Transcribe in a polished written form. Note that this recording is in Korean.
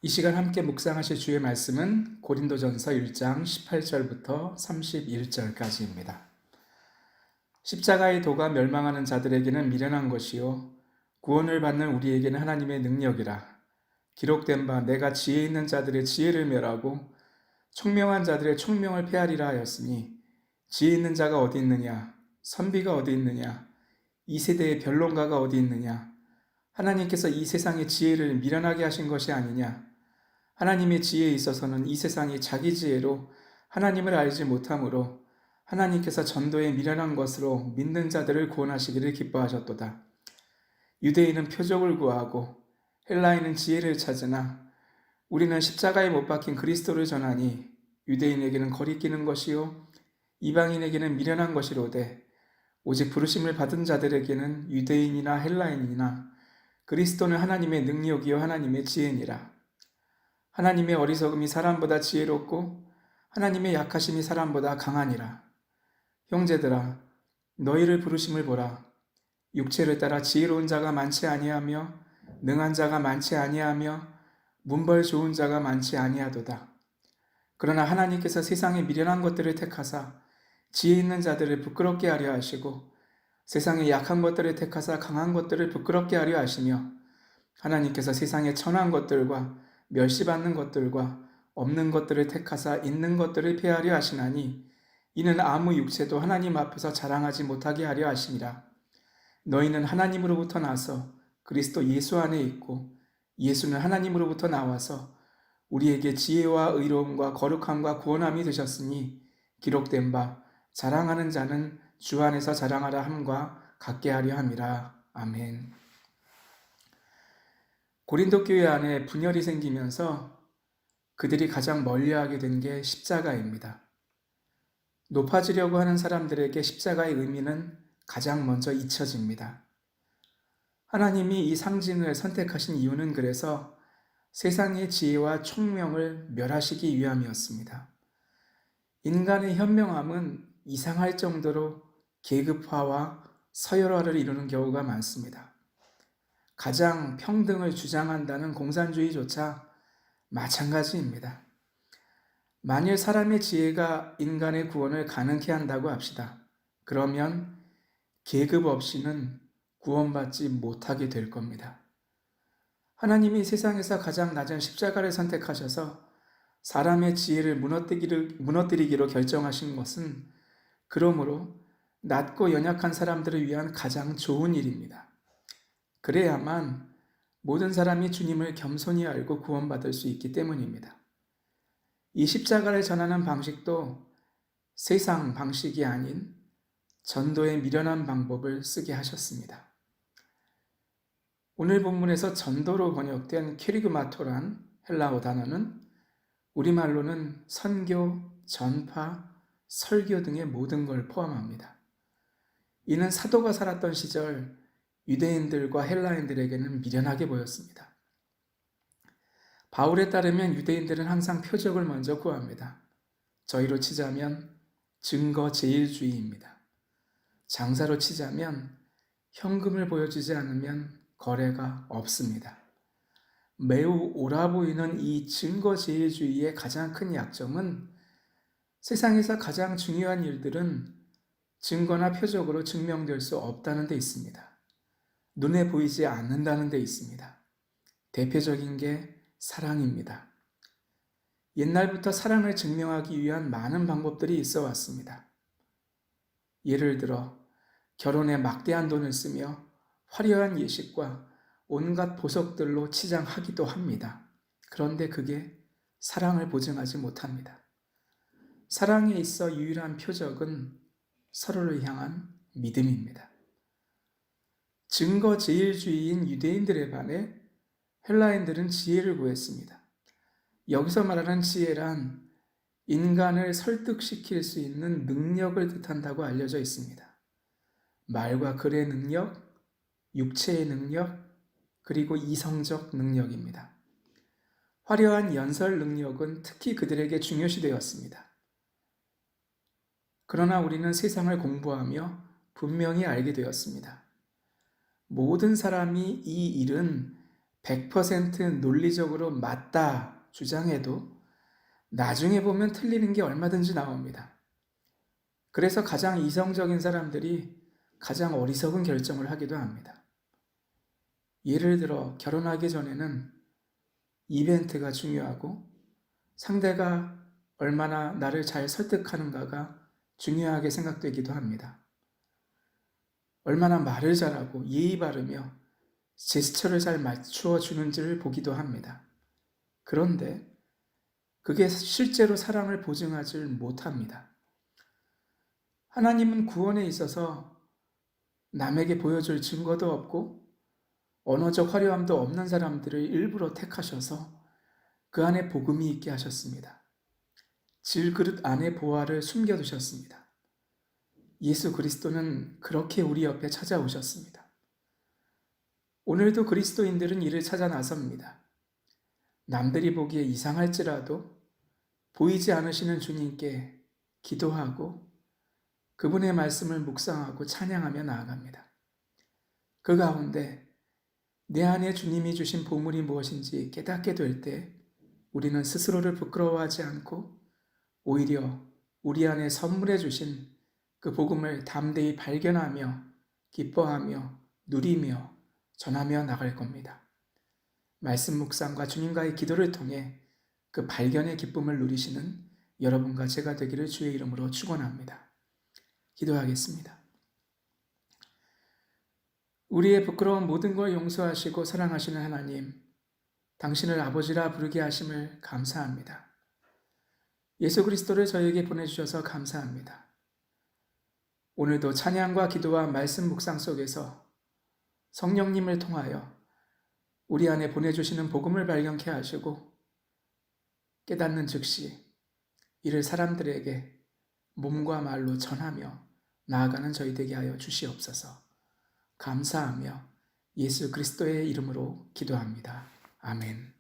이 시간 함께 묵상하실 주의 말씀은 고린도전서 1장 18절부터 31절까지입니다. 십자가의 도가 멸망하는 자들에게는 미련한 것이요 구원을 받는 우리에게는 하나님의 능력이라. 기록된 바 내가 지혜 있는 자들의 지혜를 멸하고 총명한 자들의 총명을 폐하리라 하였으니 지혜 있는 자가 어디 있느냐, 선비가 어디 있느냐, 이 세대의 변론가가 어디 있느냐. 하나님께서 이 세상의 지혜를 미련하게 하신 것이 아니냐. 하나님의 지혜에 있어서는 이 세상이 자기 지혜로 하나님을 알지 못하므로 하나님께서 전도에 미련한 것으로 믿는 자들을 구원하시기를 기뻐하셨도다. 유대인은 표적을 구하고 헬라인은 지혜를 찾으나 우리는 십자가에 못 박힌 그리스도를 전하니 유대인에게는 거리끼는 것이요 이방인에게는 미련한 것이로되 오직 부르심을 받은 자들에게는 유대인이나 헬라인이나 그리스도는 하나님의 능력이요 하나님의 지혜니라. 하나님의 어리석음이 사람보다 지혜롭고 하나님의 약하심이 사람보다 강하니라. 형제들아, 너희를 부르심을 보라. 육체를 따라 지혜로운 자가 많지 아니하며 능한 자가 많지 아니하며 문벌 좋은 자가 많지 아니하도다. 그러나 하나님께서 세상의 미련한 것들을 택하사 지혜 있는 자들을 부끄럽게 하려 하시고 세상의 약한 것들을 택하사 강한 것들을 부끄럽게 하려 하시며 하나님께서 세상의 천한 것들과 멸시받는 것들과 없는 것들을 택하사 있는 것들을 폐하려 하시나니 이는 아무 육체도 하나님 앞에서 자랑하지 못하게 하려 하심이라. 너희는 하나님으로부터 나서 그리스도 예수 안에 있고 예수는 하나님으로부터 나와서 우리에게 지혜와 의로움과 거룩함과 구원함이 되셨으니 기록된 바 자랑하는 자는 주 안에서 자랑하라 함과 같게 하려 함이라. 아멘. 고린도 교회 안에 분열이 생기면서 그들이 가장 멀리하게 된 게 십자가입니다. 높아지려고 하는 사람들에게 십자가의 의미는 가장 먼저 잊혀집니다. 하나님이 이 상징을 선택하신 이유는 그래서 세상의 지혜와 총명을 멸하시기 위함이었습니다. 인간의 현명함은 이상할 정도로 계급화와 서열화를 이루는 경우가 많습니다. 가장 평등을 주장한다는 공산주의조차 마찬가지입니다. 만일 사람의 지혜가 인간의 구원을 가능케 한다고 합시다. 그러면 계급 없이는 구원받지 못하게 될 겁니다. 하나님이 세상에서 가장 낮은 십자가를 선택하셔서 사람의 지혜를 무너뜨리기로 결정하신 것은 그러므로 낮고 연약한 사람들을 위한 가장 좋은 일입니다. 그래야만 모든 사람이 주님을 겸손히 알고 구원받을 수 있기 때문입니다. 이 십자가를 전하는 방식도 세상 방식이 아닌 전도의 미련한 방법을 쓰게 하셨습니다. 오늘 본문에서 전도로 번역된 케리그마토란 헬라어 단어는 우리말로는 선교, 전파, 설교 등의 모든 걸 포함합니다. 이는 사도가 살았던 시절 유대인들과 헬라인들에게는 미련하게 보였습니다. 바울에 따르면 유대인들은 항상 표적을 먼저 구합니다. 저희로 치자면 증거 제일주의입니다. 장사로 치자면 현금을 보여주지 않으면 거래가 없습니다. 매우 옳아 보이는 이 증거 제일주의의 가장 큰 약점은 세상에서 가장 중요한 일들은 증거나 표적으로 증명될 수 없다는 데 있습니다. 눈에 보이지 않는다는 데 있습니다. 대표적인 게 사랑입니다. 옛날부터 사랑을 증명하기 위한 많은 방법들이 있어 왔습니다. 예를 들어 결혼에 막대한 돈을 쓰며 화려한 예식과 온갖 보석들로 치장하기도 합니다. 그런데 그게 사랑을 보증하지 못합니다. 사랑에 있어 유일한 표적은 서로를 향한 믿음입니다. 증거 제일주의인 유대인들에 반해 헬라인들은 지혜를 구했습니다. 여기서 말하는 지혜란 인간을 설득시킬 수 있는 능력을 뜻한다고 알려져 있습니다. 말과 글의 능력, 육체의 능력, 그리고 이성적 능력입니다. 화려한 연설 능력은 특히 그들에게 중요시 되었습니다. 그러나 우리는 세상을 공부하며 분명히 알게 되었습니다. 모든 사람이 이 일은 100% 논리적으로 맞다 주장해도 나중에 보면 틀리는 게 얼마든지 나옵니다. 그래서 가장 이성적인 사람들이 가장 어리석은 결정을 하기도 합니다. 예를 들어 결혼하기 전에는 이벤트가 중요하고 상대가 얼마나 나를 잘 설득하는가가 중요하게 생각되기도 합니다. 얼마나 말을 잘하고 예의 바르며 제스처를 잘 맞추어 주는지를 보기도 합니다. 그런데 그게 실제로 사랑을 보증하지 못합니다. 하나님은 구원에 있어서 남에게 보여줄 증거도 없고 언어적 화려함도 없는 사람들을 일부러 택하셔서 그 안에 복음이 있게 하셨습니다. 질그릇 안에 보화를 숨겨두셨습니다. 예수 그리스도는 그렇게 우리 옆에 찾아오셨습니다. 오늘도 그리스도인들은 이를 찾아 나섭니다. 남들이 보기에 이상할지라도 보이지 않으시는 주님께 기도하고 그분의 말씀을 묵상하고 찬양하며 나아갑니다. 그 가운데 내 안에 주님이 주신 보물이 무엇인지 깨닫게 될 때 우리는 스스로를 부끄러워하지 않고 오히려 우리 안에 선물해 주신 그 복음을 담대히 발견하며 기뻐하며 누리며 전하며 나갈 겁니다. 말씀 묵상과 주님과의 기도를 통해 그 발견의 기쁨을 누리시는 여러분과 제가 되기를 주의 이름으로 축원합니다. 기도하겠습니다. 우리의 부끄러운 모든 걸 용서하시고 사랑하시는 하나님, 당신을 아버지라 부르게 하심을 감사합니다. 예수 그리스도를 저에게 보내주셔서 감사합니다. 오늘도 찬양과 기도와 말씀 묵상 속에서 성령님을 통하여 우리 안에 보내주시는 복음을 발견케 하시고 깨닫는 즉시 이를 사람들에게 몸과 말로 전하며 나아가는 저희 되게 하여 주시옵소서. 감사하며 예수 그리스도의 이름으로 기도합니다. 아멘.